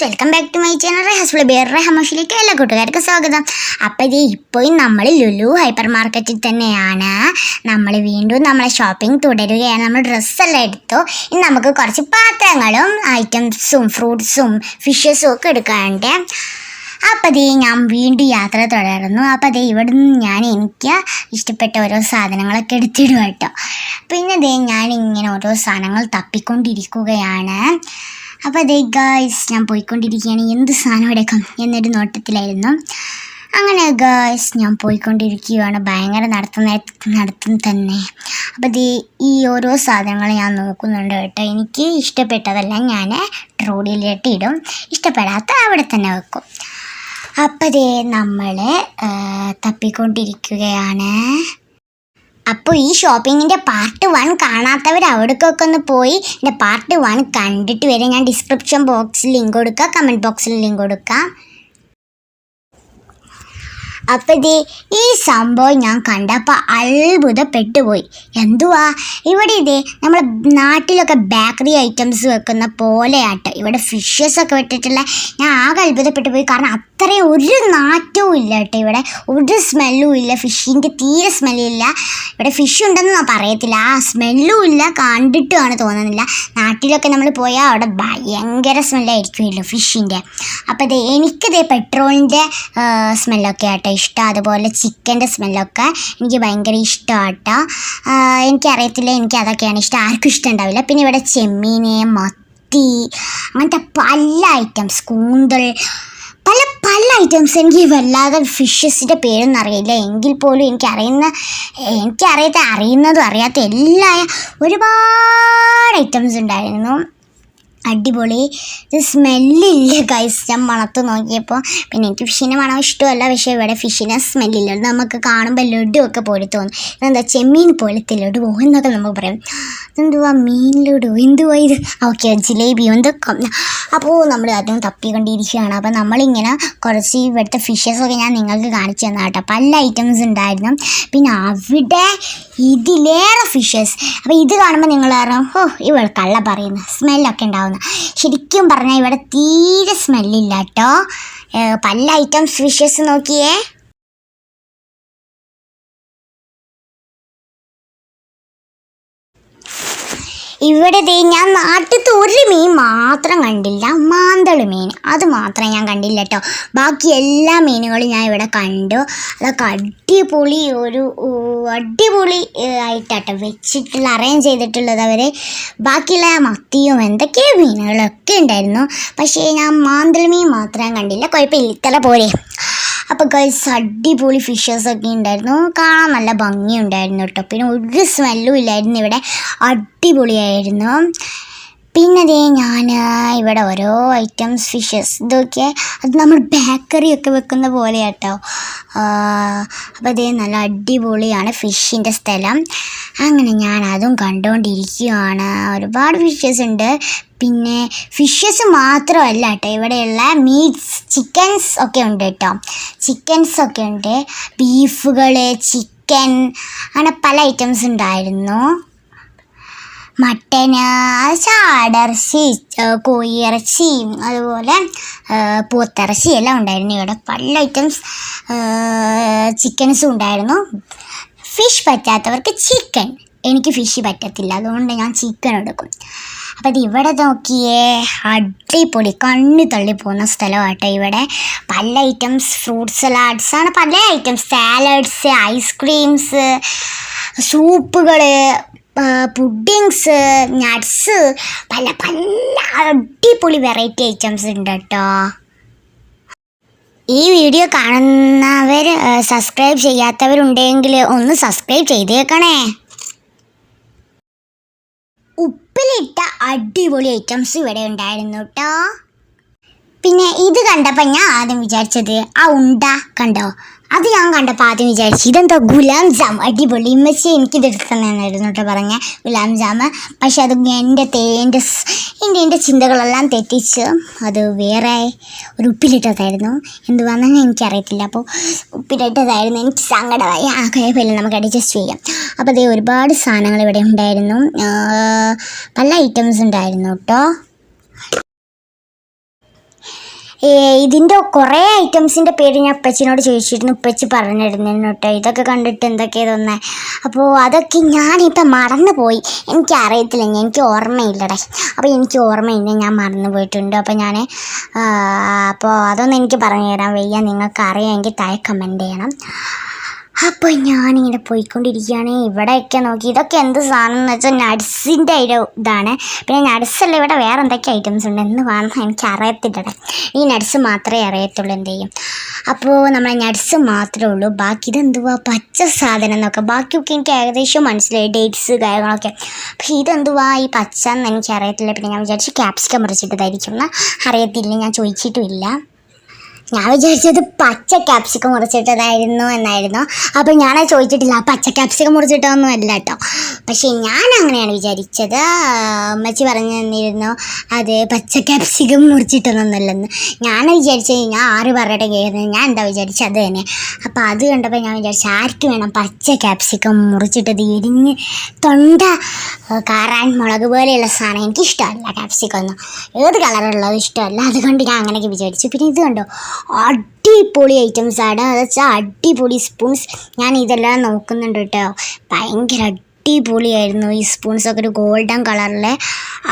Welcome back to my channel റഹമഷിലേക്ക് എല്ലാ കൂട്ടുകാർക്കും സ്വാഗതം. അപ്പോൾ ഇത് ഇപ്പോൾ നമ്മൾ ലുലു ഹൈപ്പർ മാർക്കറ്റിൽ തന്നെയാണ്. നമ്മൾ വീണ്ടും നമ്മളെ ഷോപ്പിംഗ് തുടരുകയാണ്. നമ്മൾ ഡ്രസ്സെല്ലാം എടുത്തു. ഇനി നമുക്ക് കുറച്ച് പാത്രങ്ങളും ഐറ്റംസും ഫ്രൂട്ട്സും ഫിഷസും ഒക്കെ എടുക്കാനുണ്ട്. അപ്പോൾ ഞാൻ വീണ്ടും യാത്ര തുടർന്നു. അപ്പോൾ ഇവിടെ നിന്ന് എനിക്ക് ഇഷ്ടപ്പെട്ട ഓരോ സാധനങ്ങളൊക്കെ എടുത്തിടും കേട്ടോ. പിന്നെ ഞാനിങ്ങനെ ഓരോ സാധനങ്ങൾ തപ്പിക്കൊണ്ടിരിക്കുകയാണ്. അപ്പോൾ ഗായ്സ് ഞാൻ പോയിക്കൊണ്ടിരിക്കുകയാണ്. എന്ത് സാധനം എടുക്കാം എന്നൊരു നോട്ടത്തിലായിരുന്നു. അങ്ങനെ ഗായ്സ് ഞാൻ പോയിക്കൊണ്ടിരിക്കുകയാണ്. ഭയങ്കര നടത്തം തന്നെ. അപ്പോൾ ഈ ഓരോ സാധനങ്ങൾ ഞാൻ നോക്കുന്നുണ്ട് കേട്ടോ. എനിക്ക് ഇഷ്ടപ്പെട്ടതെല്ലാം ഞാൻ ട്രോളിയിലിട്ട് ഇടും, ഇഷ്ടപ്പെടാത്ത അവിടെ തന്നെ വെക്കും. അപ്പോൾ നമ്മൾ തപ്പിക്കൊണ്ടിരിക്കുകയാണ്. അപ്പോൾ ഈ ഷോപ്പിങ്ങിൻ്റെ പാർട്ട് 1 കാണാത്തവർ അവിടേക്കൊക്കെ ഒന്ന് പോയി എൻ്റെ പാർട്ട് 1 കണ്ടിട്ട് വരും. ഞാൻ ഡിസ്ക്രിപ്ഷൻ ബോക്സിൽ ലിങ്ക് കൊടുക്കാം, കമൻറ്റ് ബോക്സിൽ ലിങ്ക് കൊടുക്കാം. അപ്പോൾ ഈ സംഭവം ഞാൻ കണ്ടപ്പോൾ അത്ഭുതപ്പെട്ടുപോയി. എന്തുവാ ഇവിടെ നമ്മളെ നാട്ടിലൊക്കെ ബേക്കറി ഐറ്റംസ് വെക്കുന്ന പോലെയാട്ടോ ഇവിടെ ഫിഷസൊക്കെ വെട്ടിട്ടുള്ള. ഞാൻ ആകെ അത്ഭുതപ്പെട്ടു പോയി. കാരണം അത്രയും ഒരു നാറ്റവും ഇല്ല കേട്ടോ. ഇവിടെ ഒരു സ്മെല്ലും ഇല്ല. ഫിഷിൻ്റെ തീരെ സ്മെല്ലില്ല. ഇവിടെ ഫിഷ് ഉണ്ടെന്ന് പറയത്തില്ല, ആ സ്മെല്ലും ഇല്ല, കണ്ടിട്ടുമാണ് തോന്നുന്നില്ല. നാട്ടിലൊക്കെ നമ്മൾ പോയാൽ അവിടെ ഭയങ്കര സ്മെല്ലായിരിക്കുമല്ലോ ഫിഷിൻ്റെ. അപ്പോൾ എനിക്കിത് പെട്രോളിൻ്റെ സ്മെല്ലൊക്കെ ആട്ടോ ഇഷ്ടം. അതുപോലെ ചിക്കൻ്റെ സ്മെല്ലൊക്കെ എനിക്ക് ഭയങ്കര ഇഷ്ടമാട്ടോ. എനിക്കറിയത്തില്ല, എനിക്ക് അതൊക്കെയാണ് ഇഷ്ടം. ആർക്കും ഇഷ്ടം ഉണ്ടാവില്ല. പിന്നെ ഇവിടെ ചെമ്മീൻ, മത്തി, അങ്ങനത്തെ പല ഐറ്റംസ്, കൂന്തൽ, പല ഐറ്റംസ്. എനിക്ക് വല്ലാതെ ഫിഷസിൻ്റെ പേരൊന്നും അറിയില്ല. എങ്കിൽ പോലും അറിയുന്നതും അറിയാത്ത എല്ലാ ഒരുപാട് ഐറ്റംസ് ഉണ്ടായിരുന്നു. അടിപൊളി. ഇത് സ്മെല്ലില്ല ഗൈസ്. ഞാൻ മണത്ത് നോക്കിയപ്പോൾ പിന്നെ എനിക്ക് ഫിഷിനെ മണം ഇഷ്ടമല്ല. പക്ഷേ ഇവിടെ ഫിഷിനെ സ്മെല്ലില്ല. നമുക്ക് കാണുമ്പോൾ ലഡുവൊക്കെ പോലെ തോന്നും. ഇതെന്താ ചെമ്മീൻ പോലത്തെ ലഡുവോ എന്നൊക്കെ നമുക്ക് പറയാം. ഇതെന്തുവാ മീൻ ലഡുവോ എന്തുവാ ഇത്? ഓക്കെ, ജിലേബിയോ എന്തൊക്കെ. അപ്പോൾ നമ്മൾ അതും തപ്പിക്കൊണ്ടിരിക്കുകയാണ്. അപ്പോൾ നമ്മളിങ്ങനെ കുറച്ച് ഇവിടുത്തെ ഫിഷസൊക്കെ ഞാൻ നിങ്ങൾക്ക് കാണിച്ചു തന്നാ കേട്ടോ. പല ഐറ്റംസ് ഉണ്ടായിരുന്നു. പിന്നെ അവിടെ ഇതിലേറെ ഫിഷസ്. അപ്പോൾ ഇത് കാണുമ്പോൾ നിങ്ങൾ പറഞ്ഞു ഇവൾ കള്ള പറയുന്നു, സ്മെല്ലൊക്കെ ഉണ്ടാവും. ശരിക്കും പറഞ്ഞാൽ ഇവിടെ തീരെ സ്മെല്ലില്ല കേട്ടോ. പല ഐറ്റംസ് ഫിഷസ് നോക്കിയേ. ഇവിടെ ഞാൻ നാട്ടിലത്തെ ഒരു മീൻ മാത്രം കണ്ടില്ല, മാന്തൾ മീൻ. അത് മാത്രം ഞാൻ കണ്ടില്ല കേട്ടോ. ബാക്കി എല്ലാ മീനുകളും ഞാൻ ഇവിടെ കണ്ടു. അതൊക്കെ അടിപൊളി ആയിട്ടാട്ടോ വെച്ചിട്ടുള്ള, അറേഞ്ച് ചെയ്തിട്ടുള്ളത് അവർ. ബാക്കിയുള്ള മത്തിയും എന്തൊക്കെയോ മീനുകളൊക്കെ ഉണ്ടായിരുന്നു. പക്ഷേ ഞാൻ മാന്തൾ മീൻ മാത്രം കണ്ടില്ല. കുഴപ്പമില്ല, ഇത്ര പോരെ. അപ്പോൾ ഗൈസ് അടിപൊളി ഫിഷസൊക്കെ ഉണ്ടായിരുന്നു. കാണാൻ നല്ല ഭംഗിയുണ്ടായിരുന്നു കേട്ടോ. പിന്നെ ഒരു സ്മെല്ലും ഇല്ലായിരുന്നു. ഇവിടെ അടിപൊളിയായിരുന്നു. പിന്നെ ഞാൻ ഇവിടെ ഓരോ ഐറ്റംസ് ഫിഷസ് ഇതൊക്കെ അത് നമ്മൾ ബേക്കറിയൊക്കെ വെക്കുന്ന പോലെ കേട്ടോ. അപ്പോൾ നല്ല അടിപൊളിയാണ് ഫിഷിൻ്റെ സ്ഥലം. അങ്ങനെ ഞാൻ അതും കണ്ടുകൊണ്ടിരിക്കുകയാണ്. ഒരുപാട് ഫിഷസ് ഉണ്ട്. പിന്നെ ഫിഷസ് മാത്രമല്ല കേട്ടോ, ഇവിടെയുള്ള മീറ്റ്സ്, ചിക്കൻസ് ഒക്കെ ഉണ്ട് കേട്ടോ. ചിക്കൻസൊക്കെ ഉണ്ട്, ബീഫുകൾ, ചിക്കൻ, അങ്ങനെ പല ഐറ്റംസ് ഉണ്ടായിരുന്നു. മട്ടന്, ചാടിറച്ചി, കോഴിയിറച്ചി, അതുപോലെ പോത്തിറച്ചി എല്ലാം ഉണ്ടായിരുന്നു. ഇവിടെ പല ഐറ്റംസ് ചിക്കൻസും ഉണ്ടായിരുന്നു. ഫിഷ് പറ്റാത്തവർക്ക് ചിക്കൻ. എനിക്ക് ഫിഷ് പറ്റത്തില്ല, അതുകൊണ്ട് ഞാൻ ചിക്കൻ എടുക്കും. അപ്പോൾ അത് ഇവിടെ നോക്കിയേ, അടിപൊളി, കണ്ണു തള്ളിപ്പോകുന്ന സ്ഥലമാട്ടോ. ഇവിടെ പല ഐറ്റംസ് ഫ്രൂട്ട് സലാഡ്സാണ്, പല ഐറ്റംസ് സാലഡ്സ്, ഐസ്ക്രീംസ്, സൂപ്പുകൾ, പുഡിങ്സ്, നട്ട്സ്, പല അടിപൊളി വെറൈറ്റി ഐറ്റംസ് ഉണ്ട് കേട്ടോ. ഈ വീഡിയോ കാണുന്നവർ സബ്സ്ക്രൈബ് ചെയ്യാത്തവരുണ്ടെങ്കിൽ ഒന്ന് സബ്സ്ക്രൈബ് ചെയ്തേക്കണേ. ഉപ്പിലിട്ട അടിപൊളി ഐറ്റംസ് ഇവിടെ ഉണ്ടായിരുന്നു കേട്ടോ. പിന്നെ ഇത് കണ്ടപ്പോൾ ഞാൻ ആദ്യം വിചാരിച്ചത് ആ ഉണ്ട കണ്ടോ, അത് ഞാൻ കണ്ടപ്പോൾ ആദ്യം വിചാരിച്ചു ഇതെന്താ ഗുലാം ജാം, അടിപൊളി. ഇമ്മച്ചി എനിക്കിത് എടുത്തന്നെന്നായിരുന്നു കേട്ടോ പറഞ്ഞ ഗുലാം ജാം. പക്ഷെ അത് എൻ്റെ ചിന്തകളെല്ലാം തെറ്റിച്ച് അത് വേറെ ഒരു ഉപ്പിലിട്ടതായിരുന്നു. എന്തുവാണെന്ന് എനിക്കറിയത്തില്ല. അപ്പോൾ ഉപ്പിലിട്ടതായിരുന്നു. എനിക്ക് സങ്കടമായി. ആ കുഴപ്പമില്ല, നമുക്ക് അഡ്ജസ്റ്റ് ചെയ്യാം. അപ്പോൾ അതേ ഒരുപാട് സാധനങ്ങൾ ഇവിടെ ഉണ്ടായിരുന്നു. പല ഐറ്റംസ് ഉണ്ടായിരുന്നു കേട്ടോ. ഇതിൻ്റെ കുറേ ഐറ്റംസിൻ്റെ പേര് ഞാൻ ഉപ്പച്ചിനോട് ചോദിച്ചിരുന്നു. ഉപ്പച്ചി പറഞ്ഞിരുന്നു കേട്ടോ. ഇതൊക്കെ കണ്ടിട്ട് എന്തൊക്കെയാ തോന്നേ. അപ്പോൾ അതൊക്കെ ഞാനിപ്പം മറന്നു പോയി. എനിക്കറിയത്തില്ല, എനിക്ക് ഓർമ്മയില്ലടേ. അപ്പോൾ എനിക്ക് ഓർമ്മയില്ല, ഞാൻ മറന്നു പോയിട്ടുണ്ട്. അപ്പോൾ അതൊന്നും എനിക്ക് പറഞ്ഞു തരാൻ വയ്യ. നിങ്ങൾക്ക് അറിയാമെങ്കിൽ താഴെ കമൻറ്റ് ചെയ്യണം. അപ്പോൾ ഞാനിങ്ങനെ പോയിക്കൊണ്ടിരിക്കുകയാണ്. ഇവിടെയൊക്കെ നോക്കി ഇതൊക്കെ എന്ത് സാധനം എന്ന് വെച്ചാൽ നട്സിൻ്റെ ഒരു ഇതാണ്. പിന്നെ നട്സല്ല, ഇവിടെ വേറെ എന്തൊക്കെ ഐറ്റംസ് ഉണ്ട് എന്ന് വേണം എനിക്ക് അറിയത്തില്ലടേ. ഈ നട്സ് മാത്രമേ അറിയത്തുള്ളൂ എന്ത് ചെയ്യും. അപ്പോൾ നമ്മളെ നട്സ് മാത്രമേ ഉള്ളൂ. ബാക്കി ഇതെന്തുവാ പച്ച സാധനം എന്നൊക്കെ ബാക്കിയൊക്കെ എനിക്ക് ഏകദേശം മനസ്സിലായി, ഡേറ്റ്സ് കാര്യങ്ങളൊക്കെ. പക്ഷേ ഇതെന്തുവാ ഈ പച്ച എന്ന് എനിക്ക് അറിയത്തില്ല. പിന്നെ ഞാൻ വിചാരിച്ചു ക്യാപ്സിക്കം മുറിച്ചിട്ടതായിരിക്കും എന്ന്. അറിയത്തില്ല, ഞാൻ ചോദിച്ചിട്ടുമില്ല. ഞാൻ വിചാരിച്ചത് പച്ച ക്യാപ്സിക്കം മുറിച്ചിട്ടതായിരുന്നു എന്നായിരുന്നു. അപ്പോൾ ഞാനത് ചോദിച്ചിട്ടില്ല, പച്ച ക്യാപ്സിക്കം മുറിച്ചിട്ടൊന്നും അല്ല കേട്ടോ. പക്ഷേ ഞാൻ അങ്ങനെയാണ് വിചാരിച്ചത്. അമ്മച്ചി പറഞ്ഞു തന്നിരുന്നു അത് പച്ച ക്യാപ്സിക്കം മുറിച്ചിട്ടൊന്നുമല്ലെന്ന്. ഞാൻ വിചാരിച്ചത് ഞാൻ ആറ് പറഞ്ഞിട്ട് കേൾക്കുന്നത്, ഞാൻ എന്താ വിചാരിച്ചത് അത് തന്നെ. അപ്പോൾ അത് കണ്ടപ്പോൾ ഞാൻ വിചാരിച്ചു ആർക്ക് വേണം പച്ച ക്യാപ്സിക്കം മുറിച്ചിട്ടത് എരിഞ്ഞ് തൊണ്ട കാറാൻ മുളക് പോലെയുള്ള സാധനം. എനിക്കിഷ്ടമല്ല ക്യാപ്സിക്കം ഒന്നും, ഏത് കളറുള്ളത് ഇഷ്ടമല്ല. അതുകൊണ്ട് ഞാൻ അങ്ങനെയൊക്കെ വിചാരിച്ചു. പിന്നെ ഇത് കണ്ടോ, അടിപൊളി ഐറ്റംസാണ്. അത് വെച്ചാൽ അടിപൊളി സ്പൂൺസ്. ഞാൻ ഇതെല്ലാം നോക്കുന്നുണ്ട് കേട്ടോ. ഭയങ്കര അടിപൊളിയായിരുന്നു ഈ സ്പൂൺസൊക്കെ, ഒരു ഗോൾഡൻ കളറിലെ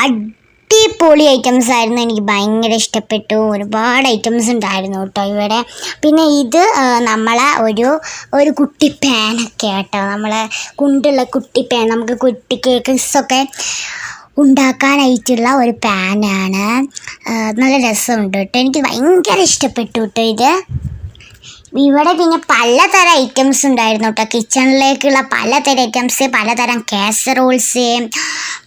അടിപൊളി ഐറ്റംസ് ആയിരുന്നു. എനിക്ക് ഭയങ്കര ഇഷ്ടപ്പെട്ടു. ഒരുപാട് ഐറ്റംസ് ഉണ്ടായിരുന്നു കേട്ടോ ഇവിടെ. പിന്നെ ഇത് നമ്മളെ ഒരു കുട്ടി പാനൊക്കെ കേട്ടോ, നമ്മളെ കുണ്ടുള്ള കുട്ടി പാൻ, നമുക്ക് കുട്ടി കേക്ക്സൊക്കെ ഉണ്ടാക്കാനായിട്ടുള്ള ഒരു പാനാണ്. നല്ല രസമുണ്ട് കേട്ടോ, എനിക്ക് ഭയങ്കര ഇഷ്ടപ്പെട്ടു കേട്ടോ ഇത്. ഇവിടെ പിന്നെ പലതരം ഐറ്റംസ് ഉണ്ടായിരുന്നു കേട്ടോ. കിച്ചണിലേക്കുള്ള പലതരം ഐറ്റംസ്, പലതരം കാസറോൾസ്,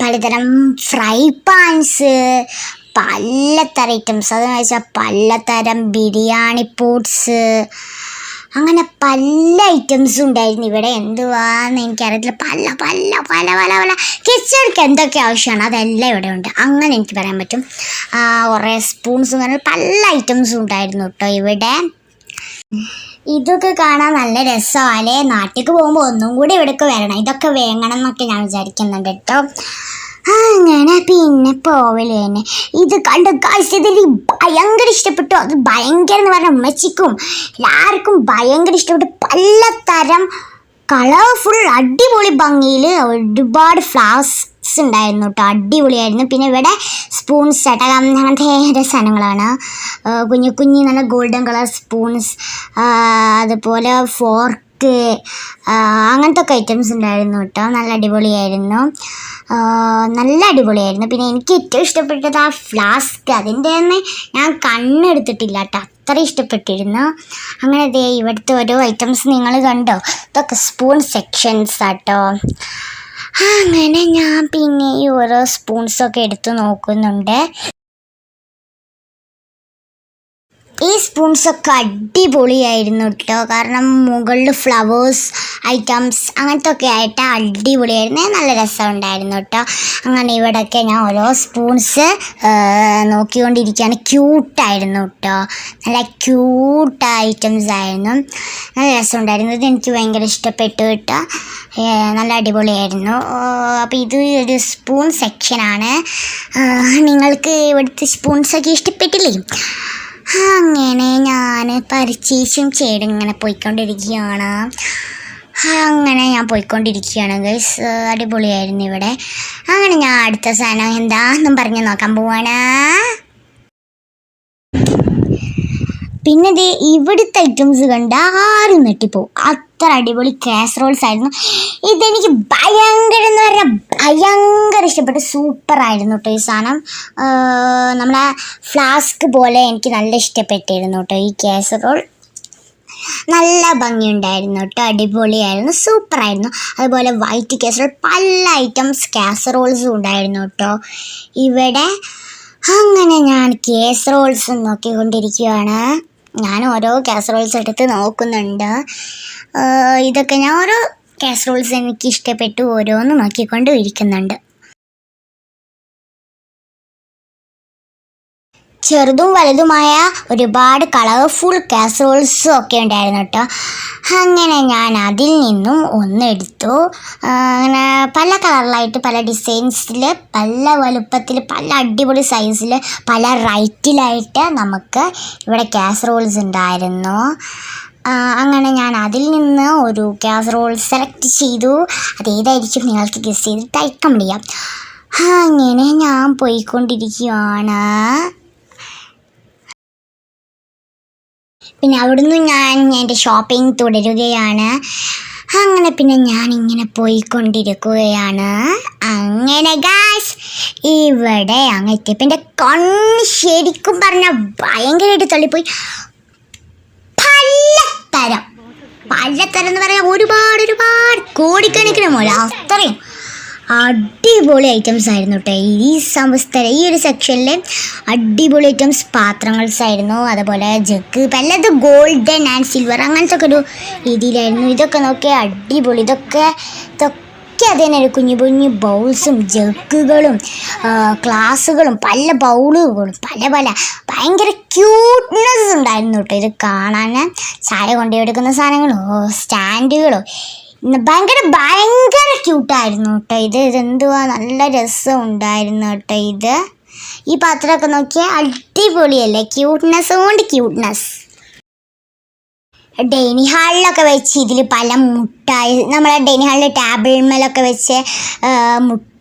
പലതരം ഫ്രൈ പാൻസ്, പലതരം ഐറ്റംസ്. അതെന്ന് വെച്ചാൽ പലതരം ബിരിയാണി പോട്ട്സ്, അങ്ങനെ പല ഐറ്റംസും ഉണ്ടായിരുന്നു ഇവിടെ. എന്തുവാന്ന് എനിക്കറിയത്തില്ല. പല പല പല പല പല കിച്ചണിക്ക് എന്തൊക്കെ ആവശ്യമാണ് അതെല്ലാം ഇവിടെ ഉണ്ട്, അങ്ങനെ എനിക്ക് പറയാൻ പറ്റും. കുറേ സ്പൂൺസും അങ്ങനെ പല ഐറ്റംസും ഉണ്ടായിരുന്നു കേട്ടോ ഇവിടെ. ഇതൊക്കെ കാണാൻ നല്ല രസമല്ലേ. നാട്ടിലേക്ക് പോകുമ്പോൾ ഒന്നും കൂടി ഇവിടേക്ക് വരണം, ഇതൊക്കെ വേങ്ങണം എന്നൊക്കെ ഞാൻ വിചാരിക്കുന്നുണ്ട് കേട്ടോ. അങ്ങനെ പിന്നെ പോവല് തന്നെ. ഇത് കണ്ട് ഇതിൽ ഭയങ്കര ഇഷ്ടപ്പെട്ടു. അത് ഭയങ്കര എന്ന് പറഞ്ഞാൽ ഉമ്മച്ചിക്കും എല്ലാവർക്കും ഭയങ്കര ഇഷ്ടപ്പെട്ടു. പലതരം കളർഫുൾ അടിപൊളി ഭംഗിയിൽ ഒരുപാട് ഫ്ലവേഴ്സ് ഉണ്ടായിരുന്നു കേട്ടോ, അടിപൊളിയായിരുന്നു. പിന്നെ ഇവിടെ സ്പൂൺസ് ചട്ടകം അങ്ങനത്തെ ഏറെ സാധനങ്ങളാണ്. കുഞ്ഞു കുഞ്ഞി നല്ല ഗോൾഡൻ കളർ സ്പൂൺസ്, അതുപോലെ ഫോർക്ക്, അങ്ങനത്തെ ഒക്കെ ഐറ്റംസ് ഉണ്ടായിരുന്നു കേട്ടോ. നല്ല അടിപൊളിയായിരുന്നു. പിന്നെ എനിക്ക് ഏറ്റവും ഇഷ്ടപ്പെട്ടത് ആ ഫ്ലാസ്ക്. അതിൻ്റെ തന്നെ ഞാൻ കണ്ണെടുത്തിട്ടില്ല കേട്ടോ, അത്ര ഇഷ്ടപ്പെട്ടിരുന്നു. അങ്ങനെ ദേ ഇവിടുത്തെ ഓരോ ഐറ്റംസ് നിങ്ങൾ കണ്ടോ, ഇതൊക്കെ സ്പൂൺ സെക്ഷൻസ് ആട്ടോ. അങ്ങനെ ഞാൻ പിന്നെ ഈ ഓരോ സ്പൂൺസൊക്കെ എടുത്ത് നോക്കുന്നുണ്ട്. ഈ സ്പൂൺസൊക്കെ അടിപൊളിയായിരുന്നു കേട്ടോ. കാരണം മുകളിൽ ഫ്ലവേഴ്സ് ഐറ്റംസ് അങ്ങനത്തെ ഒക്കെ ആയിട്ട് അടിപൊളിയായിരുന്നു, നല്ല രസമുണ്ടായിരുന്നു കേട്ടോ. അങ്ങനെ ഇവിടെയൊക്കെ ഞാൻ ഓരോ സ്പൂൺസ് നോക്കിക്കൊണ്ടിരിക്കുകയാണ്. ക്യൂട്ടായിരുന്നു കേട്ടോ, നല്ല ക്യൂട്ട് ഐറ്റംസ് ആയിരുന്നു, നല്ല രസമുണ്ടായിരുന്നു. ഇത് എനിക്ക് ഭയങ്കര ഇഷ്ടപ്പെട്ടു കേട്ടോ, നല്ല അടിപൊളിയായിരുന്നു. അപ്പോൾ ഇത് ഒരു സ്പൂൺ സെക്ഷനാണ്. നിങ്ങൾക്ക് ഇവിടുത്തെ സ്പൂൺസൊക്കെ ഇഷ്ടപ്പെട്ടില്ലേ? അങ്ങനെ ഞാൻ പർച്ചേസും ചെയ്ത് ഇങ്ങനെ പോയിക്കൊണ്ടിരിക്കുകയാണ്. ഗൈസ്, അടിപൊളിയായിരുന്നു ഇവിടെ. അങ്ങനെ ഞാൻ അടുത്ത സാധനം എന്താണെന്നും പറഞ്ഞ് നോക്കാൻ പോവാണ്. പിന്നെ ഇത് ഇവിടുത്തെ ഐറ്റംസ് കണ്ട് ആരും നെട്ടിപ്പോവും, അത്ര അടിപൊളി കാസറോൾസ് ആയിരുന്നു. ഇതെനിക്ക് ഭയങ്കര എന്ന് പറഞ്ഞാൽ ഭയങ്കര ഇഷ്ടപ്പെട്ടു, സൂപ്പറായിരുന്നു കേട്ടോ ഈ സാധനം. നമ്മളെ ഫ്ലാസ്ക് പോലെ എനിക്ക് നല്ല ഇഷ്ടപ്പെട്ടിരുന്നു കേട്ടോ ഈ കാസറോൾ. നല്ല ഭംഗിയുണ്ടായിരുന്നു കേട്ടോ, അടിപൊളിയായിരുന്നു, സൂപ്പറായിരുന്നു. അതുപോലെ വൈറ്റ് കാസറോൾ, പല ഐറ്റംസ് കാസറോൾസും ഉണ്ടായിരുന്നു കേട്ടോ ഇവിടെ. അങ്ങനെ ഞാൻ കാസറോൾസ് നോക്കിക്കൊണ്ടിരിക്കുകയാണ്. ഞാൻ ഓരോ കാസറോൾസ് എടുത്ത് നോക്കുന്നുണ്ട്. ഇതൊക്കെ ഞാൻ ഓരോ കാസറോൾസ് എനിക്ക് ഇഷ്ടപ്പെട്ടു ഓരോന്ന് നോക്കിക്കൊണ്ട് ഇരിക്കുന്നുണ്ട്. ചെറുതും വലുതുമായ ഒരുപാട് കളർഫുൾ കാസറോൾസും ഒക്കെ ഉണ്ടായിരുന്നു കേട്ടോ. അങ്ങനെ ഞാൻ അതിൽ നിന്നും ഒന്നെടുത്തു. അങ്ങനെ പല കളറിലായിട്ട് പല ഡിസൈൻസിൽ പല വലുപ്പത്തിൽ പല അടിപൊളി സൈസിൽ പല റൈറ്റിലായിട്ട് നമുക്ക് ഇവിടെ കാസറോൾസ് ഉണ്ടായിരുന്നു. അങ്ങനെ ഞാൻ അതിൽ നിന്ന് ഒരു കാസറോൾ സെലക്ട് ചെയ്തു. അതേതായിരിക്കും നിങ്ങൾക്ക് ഗസ് ചെയ്ത് ടൈപ്പ് ചെയ്യാം. അങ്ങനെ ഞാൻ പോയിക്കൊണ്ടിരിക്കുകയാണ്. പിന്നെ അവിടുന്ന് ഞാൻ എൻ്റെ ഷോപ്പിംഗ് തുടരുകയാണ്. അങ്ങനെ പിന്നെ ഞാൻ ഇങ്ങനെ പോയിക്കൊണ്ടിരിക്കുകയാണ്. അങ്ങനെ ഗായ്സ് ഇവിടെ അങ്ങ് എത്തിയപ്പോൾ എൻ്റെ കണ്ണ് ശരിക്കും പറഞ്ഞാൽ ഭയങ്കരമായിട്ട് തള്ളിപ്പോയി. പലതരം എന്ന് പറയാൻ ഒരുപാട് കോടിക്കണക്കിന് പോലെ അത്രയും അടിപൊളി ഐറ്റംസ് ആയിരുന്നു കേട്ടോ. ഈ ഒരു സെക്ഷനിൽ അടിപൊളി ഐറ്റംസ് പാത്രങ്ങൾസ് ആയിരുന്നു. അതുപോലെ ജഗ് പലത് ഗോൾഡൻ ആൻഡ് സിൽവർ അങ്ങനത്തെ ഒക്കെ ഒരു രീതിയിലായിരുന്നു. ഇതൊക്കെ നോക്കിയാൽ അടിപൊളി. ഇതൊക്കെ അത് തന്നെ കുഞ്ഞു കുഞ്ഞു ബൗൾസും ജഗ്ഗുകളും ഗ്ലാസ്സുകളും പല ബൗളുകളും പല ഭയങ്കര ക്യൂട്ട്നെസ് ഉണ്ടായിരുന്നു കേട്ടോ. ഇത് കാണാൻ ചായ കൊണ്ടുപോയെടുക്കുന്ന സാധനങ്ങളോ സ്റ്റാൻഡുകളോ ഭയങ്കര ക്യൂട്ടായിരുന്നു കേട്ടോ. ഇതെന്തുവാ നല്ല രസം ഉണ്ടായിരുന്നു കേട്ടോ. ഈ പാത്രമൊക്കെ നോക്കിയാൽ അടിപൊളിയല്ലേ, ക്യൂട്ട്നെസ് കൊണ്ട് ക്യൂട്ട്നെസ്. ഡൈനിങ് ഹാളിലൊക്കെ വെച്ച് ഇതിൽ പല മുട്ടായി നമ്മളെ ഡൈനിങ് ഹാളിൽ ടേബിൾമേലൊക്കെ വെച്ച്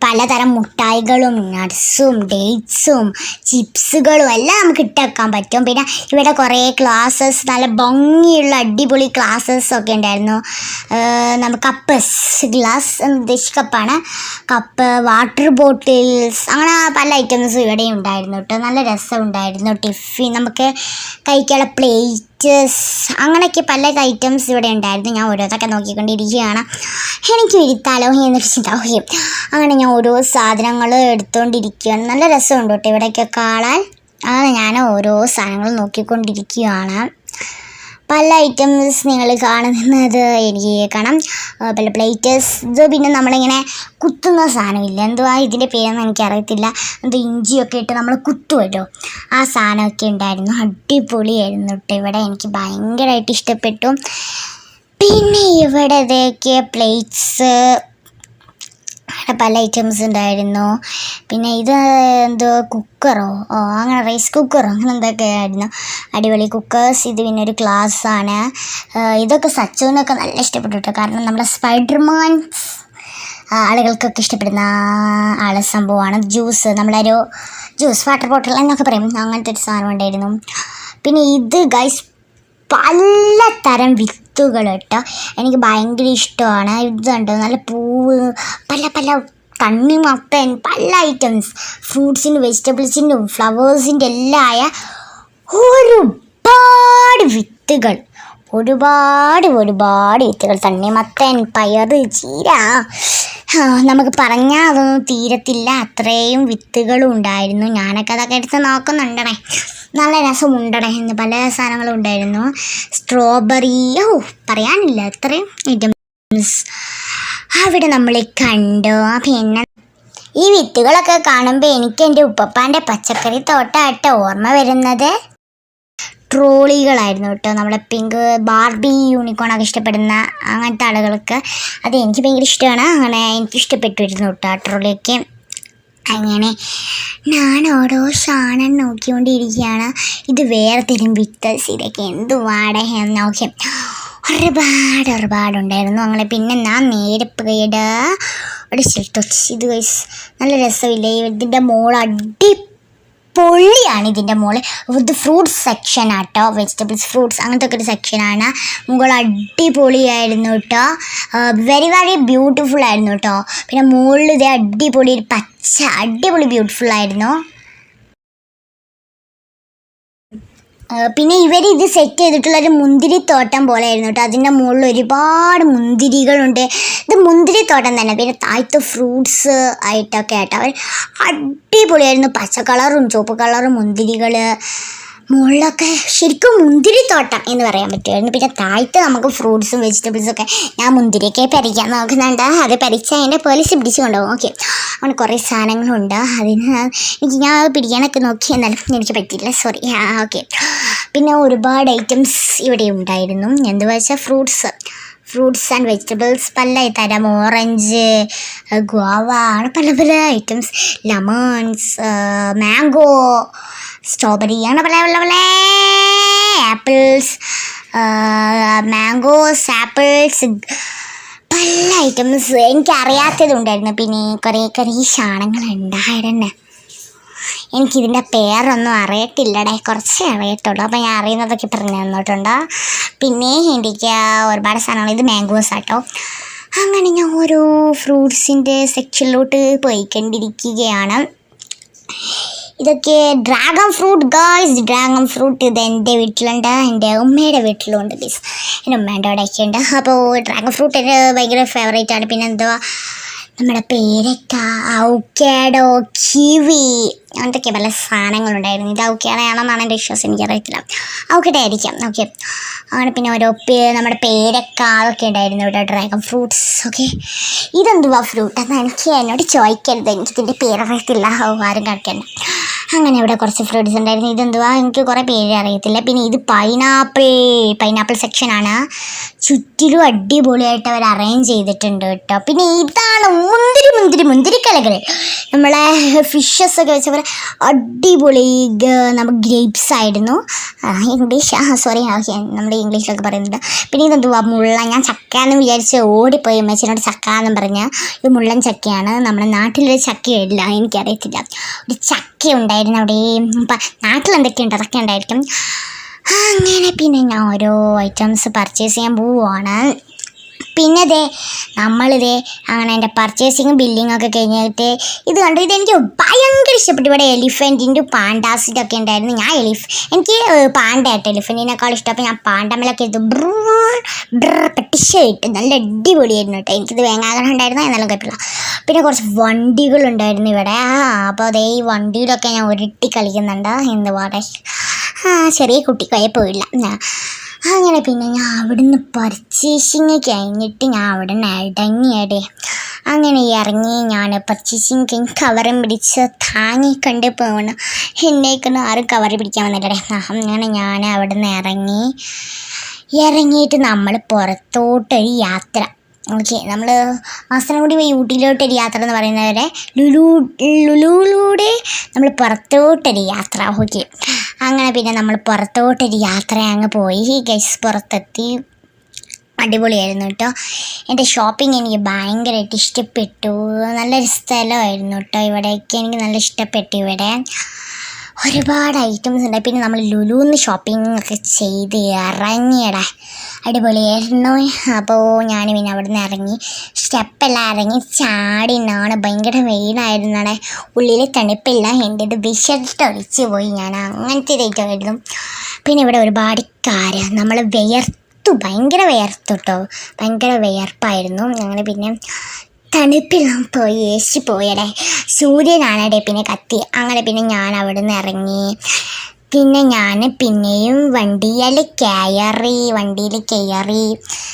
പലതരം മുട്ടായികളും നട്ട്സും ഡേറ്റ്സും ചിപ്സുകളും എല്ലാം നമുക്ക് ഇട്ടേക്കാൻ പറ്റും. പിന്നെ ഇവിടെ കുറേ ഗ്ലാസ്സസ് നല്ല ഭംഗിയുള്ള അടിപൊളി ഗ്ലാസ്സസ് ഒക്കെ ഉണ്ടായിരുന്നു. നമുക്ക് കപ്പ്സ് ഗ്ലാസ് ഉദ്ദേശിച്ച കപ്പാണ്. കപ്പ് വാട്ടർ ബോട്ടിൽസ് അങ്ങനെ പല ഐറ്റംസും ഇവിടെ ഉണ്ടായിരുന്നു കേട്ടോ. നല്ല രസം ഉണ്ടായിരുന്നു. ടിഫിൻ നമുക്ക് കഴിക്കാനുള്ള പ്ലേറ്റ്സ് അങ്ങനെയൊക്കെ പല ഐറ്റംസ് ഇവിടെ ഉണ്ടായിരുന്നു. ഞാൻ ഓരോന്നൊക്കെ നോക്കിക്കൊണ്ടിരിക്കുകയാണ്. എനിക്ക് വിരിത്താലോ എന്നൊരു ചിന്താവുകയും അങ്ങനെ ഞാൻ ഓരോ സാധനങ്ങൾ എടുത്തുകൊണ്ടിരിക്കുകയാണ്. നല്ല രസമുണ്ട് കേട്ടോ ഇവിടെയൊക്കെ കാണാൻ. അങ്ങനെ ഞാൻ ഓരോ സാധനങ്ങൾ നോക്കിക്കൊണ്ടിരിക്കുകയാണ്. പല ഐറ്റംസ് നിങ്ങൾ കാണുന്നത് എനിക്ക് കാണാം. പല പ്ലേറ്റേഴ്സ്. ഇത് പിന്നെ നമ്മളിങ്ങനെ കുത്തുന്ന സാധനമില്ല, എന്തുവാ ഇതിൻ്റെ പേരൊന്നും എനിക്കറിയത്തില്ല. എന്തോ ഇഞ്ചിയൊക്കെ ഇട്ട് നമ്മൾ കുത്തുമല്ലോ, ആ സാധനമൊക്കെ ഉണ്ടായിരുന്നു. അടിപൊളിയായിരുന്നു കേട്ടോ ഇവിടെ. എനിക്ക് ഭയങ്കരമായിട്ട് ഇഷ്ടപ്പെട്ടു. പിന്നെ ഇവിടെ ഇതൊക്കെ പ്ലേറ്റ്സ് പല ഐറ്റംസ് ഉണ്ടായിരുന്നു. പിന്നെ ഇത് എന്തോ കുക്കറോ അങ്ങനെ റൈസ് കുക്കറോ അങ്ങനെ എന്തൊക്കെ ആയിരുന്നു. അടിപൊളി കുക്കേഴ്സ്. ഇത് പിന്നെ ഒരു ഗ്ലാസ്സാണ്. ഇതൊക്കെ സച്ചുവിനൊക്കെ നല്ല ഇഷ്ടപ്പെട്ടു കേട്ടോ. കാരണം നമ്മുടെ സ്പൈഡർമാൻ ആളുകൾക്കൊക്കെ ഇഷ്ടപ്പെടുന്ന സംഭവമാണ്. ജ്യൂസ് നമ്മളൊരു ജ്യൂസ് വാട്ടർ ബോട്ടിൽ എന്നൊക്കെ പറയും, അങ്ങനത്തെ ഒരു സാധനം ഉണ്ടായിരുന്നു. പിന്നെ ഇത് ഗൈസ് പലതരം വിത്തുകൾ കേട്ടോ. എനിക്ക് ഭയങ്കര ഇഷ്ടമാണ്. ഇതുണ്ടോ നല്ല പൂവ് പല തണ്ണിമത്തൻ പല ഐറ്റംസ് ഫ്രൂട്ട്സിനും വെജിറ്റബിൾസിനും ഫ്ലവേഴ്സിൻ്റെ എല്ലാം ആയ ഒരുപാട് വിത്തുകൾ തണ്ണിമത്തൻ പയറ് ചീര നമുക്ക് പറഞ്ഞാൽ അതൊന്നും തീരത്തില്ല, അത്രയും വിത്തുകളും ഉണ്ടായിരുന്നു. ഞാനൊക്കെ അതൊക്കെ എടുത്ത് നോക്കുന്നുണ്ടേ. നല്ല രസമുണ്ടടേ എന്ന് പല സാധനങ്ങളും ഉണ്ടായിരുന്നു. സ്ട്രോബെറി പറയാനില്ല അത്രയും ഐറ്റംസ് അവിടെ നമ്മൾ കണ്ടു. പിന്നെ ഈ വിത്തുകളൊക്കെ കാണുമ്പോൾ എനിക്ക് എൻ്റെ ഉപ്പപ്പാൻ്റെ പച്ചക്കറി തോട്ടമായിട്ട് ഓർമ്മ വരുന്നത് ട്രോളികളായിരുന്നു കേട്ടോ. നമ്മളെ പിങ്ക് ബാർബി യൂണിക്കോണൊക്കെ ഇഷ്ടപ്പെടുന്ന അങ്ങനത്തെ ആളുകൾക്ക് അത് എനിക്ക് ഭയങ്കര ഇഷ്ടമാണ്. അങ്ങനെ എനിക്ക് ഇഷ്ടപ്പെട്ടിരുന്നു കേട്ടോ ആ ട്രോളിയൊക്കെ. അങ്ങനെ ഞാൻ ഓരോ സാധനം നോക്കിക്കൊണ്ടിരിക്കുകയാണ്. ഇത് വേറെ തരം വിത്തസ്, ഇതൊക്കെ എന്തുവാടെ എന്ന് നോക്കി ഒരുപാടുണ്ടായിരുന്നു. അങ്ങനെ പിന്നെ ഞാൻ നേരെ പോയിട്ട് ഇത് നല്ല രസമില്ലേ. ഇതിൻ്റെ മോൾ അടിപൊളിയാണ്. ഇതിൻ്റെ മോള് ഇത് ഫ്രൂട്ട്സ് സെക്ഷൻ ആട്ടോ, വെജിറ്റബിൾസ് ഫ്രൂട്ട്സ് അങ്ങനത്തെ ഒക്കെ ഒരു സെക്ഷനാണ്. മുകളിൽ അടിപൊളിയായിരുന്നു കേട്ടോ. വെരി ബ്യൂട്ടിഫുൾ ആയിരുന്നു കേട്ടോ. പിന്നെ മുകളിൽ ഇതേ അടിപൊളി അടിപൊളി ബ്യൂട്ടിഫുൾ ആയിരുന്നു. പിന്നെ ഇത് സെറ്റ് ചെയ്തിട്ടുള്ളൊരു മുന്തിരിത്തോട്ടം പോലെ ആയിരുന്നു കേട്ടോ. അതിൻ്റെ മുകളിൽ ഒരുപാട് മുന്തിരികളുണ്ട്. ഇത് മുന്തിരിത്തോട്ടം തന്നെ. പിന്നെ താഴത്തെ ഫ്രൂട്ട്സ് ആയിട്ടൊക്കെ ആയിട്ട് അവർ അടിപൊളിയായിരുന്നു. പച്ച കളറും ചുവപ്പ് കളറും മുന്തിരികൾ മുകളിലൊക്കെ ശരിക്കും മുന്തിരിത്തോട്ടം എന്ന് പറയാൻ പറ്റുമായിരുന്നു. പിന്നെ താഴത്ത് നമുക്ക് ഫ്രൂട്ട്സും വെജിറ്റബിൾസൊക്കെ ഞാൻ മുന്തിരിയൊക്കെ പരിക്കാൻ നോക്കുന്നുണ്ട്. അത് പരിച്ചാൽ അതിൻ്റെ പോലീസ് പിടിച്ചു കൊണ്ടുപോകും. ഓക്കെ, അങ്ങനെ കുറേ സാധനങ്ങളുണ്ട്. അതിന് ഞാൻ പിടിക്കാനൊക്കെ നോക്കി, എന്നാലും എനിക്ക് പറ്റിയില്ല, സോറി. ഓക്കെ, പിന്നെ ഒരുപാട് ഐറ്റംസ് ഇവിടെ ഉണ്ടായിരുന്നു. എന്തുവാ വെച്ചാൽ ഫ്രൂട്ട്സ് ആൻഡ് വെജിറ്റബിൾസ് പല തരം, ഓറഞ്ച്, ഗോവ, അങ്ങനെ പല പല ഐറ്റംസ്, ലെമൺസ്, മാംഗോ, സ്ട്രോബെറി, അങ്ങനെ പല പല പല ആപ്പിൾസ്, മാംഗോസ്, ആപ്പിൾസ്, പല ഐറ്റംസ് എനിക്കറിയാത്തതുണ്ടായിരുന്നു. പിന്നെ കുറേ സാധനങ്ങൾ ഉണ്ടായിരുന്നു. എനിക്കിതിൻ്റെ പേരൊന്നും അറിയത്തില്ലടേ, കുറച്ചേ അറിയത്തുള്ളൂ. അപ്പോൾ ഞാൻ അറിയുന്നതൊക്കെ പറഞ്ഞു തന്നിട്ടുണ്ട്. പിന്നെ എനിക്ക് ഒരുപാട് സാധനങ്ങൾ, ഇത് മാംഗോസ് ആട്ടോ. അങ്ങനെ ഞാൻ ഓരോ ഫ്രൂട്ട്സിൻ്റെ സെക്ഷനിലോട്ട് പോയിക്കൊണ്ടിരിക്കുകയാണ്. ഇതൊക്കെ dragon fruit guys, dragon fruit ഇത് എൻ്റെ വീട്ടിലുണ്ട്, എൻ്റെ ഉമ്മയുടെ വീട്ടിലുണ്ട് ഗൈസ്, എൻ്റെ ഉമ്മേൻ്റെ അവിടെയൊക്കെ ഉണ്ട്. അപ്പോൾ ഡ്രാഗൺ ഫ്രൂട്ട് എൻ്റെ ഭയങ്കര ഫേവറേറ്റാണ്. പിന്നെ എന്തുവാ നമ്മുടെ പേരക്ക, ഔക്കാഡോ, കിവി, അങ്ങനത്തെയൊക്കെ പല സാധനങ്ങളുണ്ടായിരുന്നു. ഇത് ഔക്കാഡയാണെന്നാണ് എൻ്റെ വിശ്വാസം, എനിക്കറിയത്തില്ല, ഔക്കാഡോ ആയിരിക്കാം. ഓക്കെ, അങ്ങനെ പിന്നെ ഓരോ നമ്മുടെ പേരക്ക അതൊക്കെ ഉണ്ടായിരുന്നു ഇവിടെ, ഡ്രാഗൺ ഫ്രൂട്ട്സ്. ഓക്കെ, ഇതെന്തുവാ ഫ്രൂട്ട് എന്ന് എന്നോട് ചോദിക്കരുത്, എനിക്കിതിൻ്റെ പേരറിയത്തില്ല, ആരും കഴിക്കണ്ട. അങ്ങനെ ഇവിടെ കുറച്ച് ഫ്രൂട്ട്സ് ഉണ്ടായിരുന്നു. ഇതെന്തുവാ എനിക്ക് കുറേ പേര് അറിയത്തില്ല. പിന്നെ ഇത് പൈനാപ്പിൾ സെക്ഷനാണ്. ചുറ്റിലും അടിപൊളിയായിട്ട് അവർ അറേഞ്ച് ചെയ്തിട്ടുണ്ട് കേട്ടോ. പിന്നെ ഇതാണ് മുന്തിരിക്കലകൾ, നമ്മളെ ഫിഷസ് ഒക്കെ വെച്ച പോലെ അടിപൊളി. നമുക്ക് ഗ്രേപ്സ് ആയിരുന്നു, ഇംഗ്ലീഷ്, സോറി, നമ്മൾ ഇംഗ്ലീഷിലൊക്കെ പറയുന്നുണ്ട്. പിന്നെ ഇതെന്തുവാ മുള്ള, ഞാൻ ചക്ക എന്ന് വിചാരിച്ച് ഓടിപ്പോയി അമ്മച്ചിനോട് ചക്ക എന്നും പറഞ്ഞ്. ഇത് മുള്ളൻ ചക്കയാണ്, നമ്മുടെ നാട്ടിലൊരു ചക്കയില്ല, എനിക്കറിയത്തില്ല, ഒരു ചക്ക ഉണ്ടായിരുന്നു അവിടെ. നാട്ടിലെന്തൊക്കെയുണ്ട് അതൊക്കെ ഉണ്ടായിരിക്കും. അങ്ങനെ പിന്നെ ഞാൻ ഓരോ ഐറ്റംസ് പർച്ചേസ് ചെയ്യാൻ പോവുകയാണ്. പിന്നെ നമ്മളിതേ അങ്ങനെ എൻ്റെ പർച്ചേസിങ്ങും ബില്ലിങ്ങും ഒക്കെ കഴിഞ്ഞിട്ട് ഇത് കണ്ടു. ഇതെനിക്ക് ഭയങ്കര ഇഷ്ടപ്പെട്ടു. ഇവിടെ എലിഫൻറ്റിൻ്റെ പാണ്ടാസിൻ്റെ ഒക്കെ ഉണ്ടായിരുന്നു. എനിക്ക് പാണ്ടയായിട്ട് എലിഫൻറ്റിനേക്കാൾ ഇഷ്ടം. അപ്പോൾ ഞാൻ പാണ്ടമ്മലൊക്കെ ഇത് പെട്ടിഷായിട്ട് നല്ല അടിപൊളിയായിരുന്നു കേട്ടോ. എനിക്കിത് വേങ്ങാൻ ഉണ്ടായിരുന്നു, എന്നാലും കുഴപ്പമില്ല. പിന്നെ കുറച്ച് വണ്ടികളുണ്ടായിരുന്നു ഇവിടെ. അപ്പോൾ ഈ വണ്ടിയിലൊക്കെ ഞാൻ ഉരുട്ടി കളിക്കുന്നുണ്ട്. എന്തുവാടെ, ചെറിയ കുട്ടി കുഴപ്പമില്ല. അങ്ങനെ പിന്നെ ഞാൻ അവിടുന്ന് പർച്ചേസിങ് കഴിഞ്ഞിട്ട് ഞാൻ അവിടെ നിന്ന് ഇടങ്ങിയടേ. അങ്ങനെ ഇറങ്ങി ഞാൻ പർച്ചേസിങ് കഴിഞ്ഞ് കവറും പിടിച്ച് താങ്ങിക്കണ്ട് പോകണം. എന്നേക്കൊന്നും ആരും കവറ് പിടിക്കാൻ വന്നിട്ടേ. അങ്ങനെ ഞാൻ അവിടെ നിന്ന് ഇറങ്ങിയിട്ട് നമ്മൾ പുറത്തോട്ടൊരു യാത്ര. ഓക്കെ, നമ്മൾ മാസനഗുഡി പോയി ഊട്ടിയിലോട്ടൊരു യാത്ര എന്ന് പറയുന്നവരെ ലുലുവിലൂടെ നമ്മൾ പുറത്തോട്ടൊരു യാത്ര. ഓക്കെ, അങ്ങനെ പിന്നെ നമ്മൾ പുറത്തോട്ടൊരു യാത്ര അങ്ങ് പോയി ഗൈസ്. പുറത്തെത്തി, അടിപൊളിയായിരുന്നു കേട്ടോ. എൻ്റെ ഷോപ്പിംഗ് എനിക്ക് ഭയങ്കരമായിട്ട് ഇഷ്ടപ്പെട്ടു. നല്ലൊരു സ്ഥലമായിരുന്നു കേട്ടോ. ഇവിടെയൊക്കെ എനിക്ക് നല്ല ഇഷ്ടപ്പെട്ടു. ഇവിടെ ഒരുപാട് ഐറ്റംസ് ഉണ്ട്. പിന്നെ നമ്മൾ ലുലുന്ന് ഷോപ്പിംഗ് ഒക്കെ ചെയ്ത് ഇറങ്ങിയടാ, അടിപൊളിയായിരുന്നു. അപ്പോൾ ഞാൻ പിന്നെ അവിടെ നിന്ന് ഇറങ്ങി, സ്റ്റെപ്പെല്ലാം ഇറങ്ങി ചാടിനാണ്. ഭയങ്കര വെയിലായിരുന്നാടെ, ഉള്ളിൽ തണുപ്പില്ല. എൻ്റെ ഇത് വിഷട്ടൊളിച്ച് പോയി ഞാൻ, അങ്ങനത്തെ ഇതായിട്ടായിരുന്നു. പിന്നെ ഇവിടെ ഒരുപാട് നമ്മൾ ഭയങ്കര വിയർത്തു കേട്ടോ, ഭയങ്കര വിയർപ്പായിരുന്നു. അങ്ങനെ പിന്നെ തണുപ്പെല്ലാം പോയി, ഏശി പോയടേ, സൂര്യനാണടേ പിന്നെ കത്തി. അങ്ങനെ പിന്നെ ഞാൻ അവിടെ നിന്ന് ഇറങ്ങി. പിന്നെ ഞാൻ പിന്നെയും വണ്ടിയിൽ കയറി.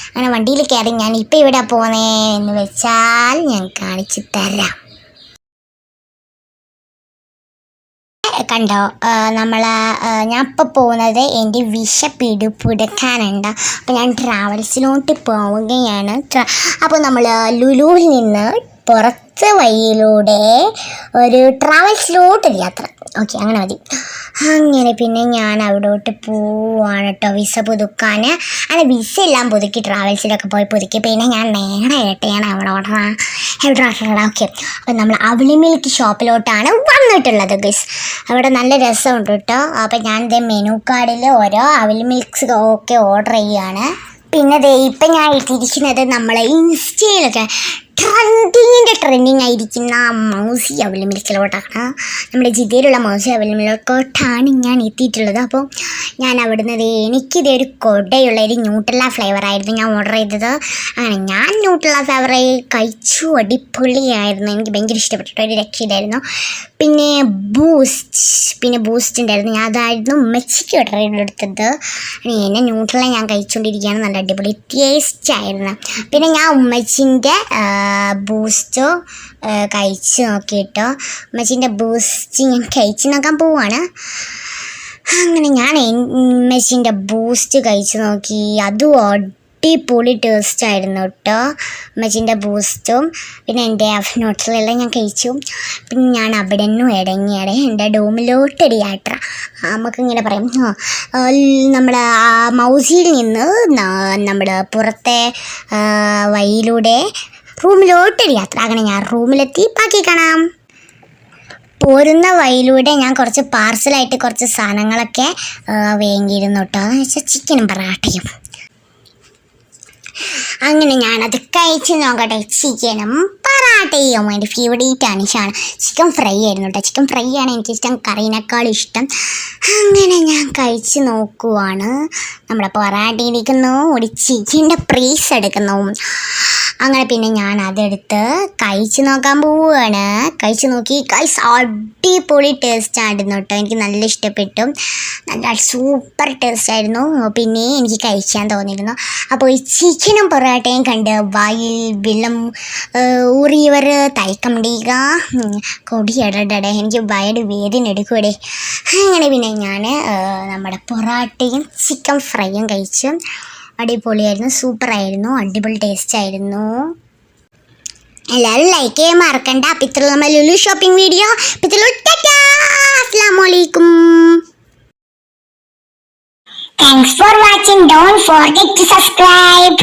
അങ്ങനെ വണ്ടിയിൽ കയറി ഞാൻ ഇപ്പം ഇവിടെ പോന്നേ എന്ന് വെച്ചാൽ ഞാൻ കാണിച്ചു തരാം. കണ്ടോ, ഞാൻ ഇപ്പോൾ പോകുന്നത് എൻ്റെ വിശപ്പിടുക്കാനുണ്ട്. അപ്പോൾ ഞാൻ ട്രാവൽസിലോട്ട് പോവുകയാണ്. അപ്പോൾ നമ്മൾ ലുലുവിൽ നിന്ന് പുറത്ത് വഴിയിലൂടെ ഒരു ട്രാവൽസിലോട്ടൊരു യാത്ര. ഓക്കെ, അങ്ങനെ മതി. അങ്ങനെ പിന്നെ ഞാൻ അവിടോട്ട് പോവാണ് കേട്ടോ, വിസ പുതുക്കാൻ. അങ്ങനെ വിസ എല്ലാം പുതുക്കി, ട്രാവൽസിലൊക്കെ പോയി പുതുക്കി. പിന്നെ ഞാൻ നേടായിട്ടാണ് അവിടെ ഓർഡർ. ഓക്കെ, അപ്പം നമ്മൾ അവളി മിൽക്ക് ഷോപ്പിലോട്ടാണ് വന്നിട്ടുള്ളത് ഗൈസ്. അവിടെ നല്ല രസമുണ്ട് കേട്ടോ. അപ്പം ഞാൻ മെനു കാർഡിൽ ഓരോ അവലി മിൽക്സ് ഒക്കെ ഓർഡർ ചെയ്യുകയാണ്. പിന്നെ ഇപ്പം ഞാൻ ഇട്ടിരിക്കുന്നത് നമ്മളെ ഇൻസ്റ്റയിലൊക്കെ ട്രെൻഡിങ് ആയിരിക്കുന്ന മൗസി അവൽ മിൽക്കിലോട്ടാണ്, നമ്മുടെ ജിദ്ദയിലുള്ള മൗസി അവൽ മിൽക്കോട്ടാണ് ഞാൻ എത്തിയിട്ടുള്ളത്. അപ്പോൾ ഞാൻ അവിടുന്ന് എനിക്കിതേ ഒരു കൊടയുള്ള ഒരു ന്യൂട്രല്ല ഫ്ലേവറായിരുന്നു ഞാൻ ഓർഡർ ചെയ്തത്. അങ്ങനെ ഞാൻ ന്യൂട്രല്ല ഫ്ലേവർ കഴിച്ചു, അടിപൊളിയായിരുന്നു, എനിക്ക് ഭയങ്കര ഇഷ്ടപ്പെട്ടിട്ട് ഒരു രക്ഷയിലായിരുന്നു. പിന്നെ ബൂസ്റ്റ് ഉണ്ടായിരുന്നു, ഞാൻ അതായിരുന്നു ഉമ്മച്ചിക്ക് ഓർഡർ ചെയ്തെടുത്തത്. എന്നെ ന്യൂട്രല്ല ഞാൻ കഴിച്ചുകൊണ്ടിരിക്കുകയാണ്, നല്ല അടിപൊളി ടേസ്റ്റ് ആയിരുന്നു. പിന്നെ ഞാൻ ഉമ്മച്ചിൻ്റെ ബൂസ്റ്റ് കഴിച്ച് നോക്കിയിട്ടോ, ഉമ്മച്ചിൻ്റെ ബൂസ്റ്റ് ഞാൻ കഴിച്ച് നോക്കാൻ പോവാണ്. അങ്ങനെ ഞാൻ ഉമ്മച്ചിൻ്റെ ബൂസ്റ്റ് കഴിച്ച് നോക്കി, അതും അടിപൊളി ടേസ്റ്റ് ആയിരുന്നു കേട്ടോ, ഉമ്മച്ചിൻ്റെ ബൂസ്റ്റും പിന്നെ എൻ്റെ ന്യൂട്രലെല്ലാം ഞാൻ കഴിച്ചു. പിന്നെ ഞാൻ അവിടെ നിന്നും ഇടങ്ങിയുടെ എൻ്റെ ഡോമിലോട്ടൊരു യാത്ര, നമുക്കിങ്ങനെ പറയാം, നമ്മുടെ മൗസിയിൽ നിന്ന് നമ്മുടെ പുറത്തെ വഴിയിലൂടെ റൂമിലോട്ടൊരു യാത്ര. അങ്ങനെ ഞാൻ റൂമിലെത്തി, ബാക്കി കാണാം. പോരുന്ന വഴിയിലൂടെ ഞാൻ കുറച്ച് പാർസലായിട്ട് കുറച്ച് സാധനങ്ങളൊക്കെ വേണ്ടിയിരുന്നു കേട്ടോ, എന്ന് വെച്ചാൽ ചിക്കനും പൊറാട്ടയും. അങ്ങനെ ഞാനത് കഴിച്ച് നോക്കട്ടെ. ചിക്കനും പൊറാട്ടയും എൻ്റെ ഫേവറേറ്റാണ്, ഇഷ്ടമാണ്. ചിക്കൻ ഫ്രൈ ആയിരുന്നു കേട്ടോ, ചിക്കൻ ഫ്രൈ ആണ് എനിക്കിഷ്ടം, കറീനേക്കാളും ഇഷ്ടം. അങ്ങനെ ഞാൻ കഴിച്ച് നോക്കുവാണ്. നമ്മുടെ പൊറാട്ട ഇരിക്കുന്നു, ഒരു ചിക്കൻ്റെ പീസ് എടുക്കുന്നു. അങ്ങനെ പിന്നെ ഞാൻ അതെടുത്ത് കഴിച്ച് നോക്കാൻ പോവുകയാണ്. കഴിച്ച് നോക്കി, അടിപൊളി ടേസ്റ്റ് ആയിരുന്നു കേട്ടോ, എനിക്ക് നല്ല ഇഷ്ടപ്പെട്ടു, നല്ല സൂപ്പർ ടേസ്റ്റ് ആയിരുന്നു. പിന്നെ എനിക്ക് കഴിക്കാൻ തോന്നിയിരുന്നു. അപ്പോൾ ഈ ചിക്കനും പൊറാട്ടയും കണ്ട് വായിൽ വെള്ളം ഊറിയവർ തയക്കം മുടിയുക, കൊടിയടടെ എനിക്ക് വയറ് വേദന എടുക്കൂടെ. അങ്ങനെ പിന്നെ ഞാൻ നമ്മുടെ പൊറാട്ടയും ചിക്കൻ ഫ്രൈയും കഴിച്ചു, അടിപൊളിയായിരുന്നു, സൂപ്പറായിരുന്നു, അടിപൊളി ടേസ്റ്റ് ആയിരുന്നു. എല്ലാവരും ലൈക്ക് ചെയ്യാൻ മറക്കണ്ട. അപ്പം ഇത്രയുള്ള നമ്മുടെ ലുലു ഷോപ്പിംഗ് വീഡിയോ. അസ്സലാമു അലൈക്കും. Thanks for watching. Don't forget to subscribe.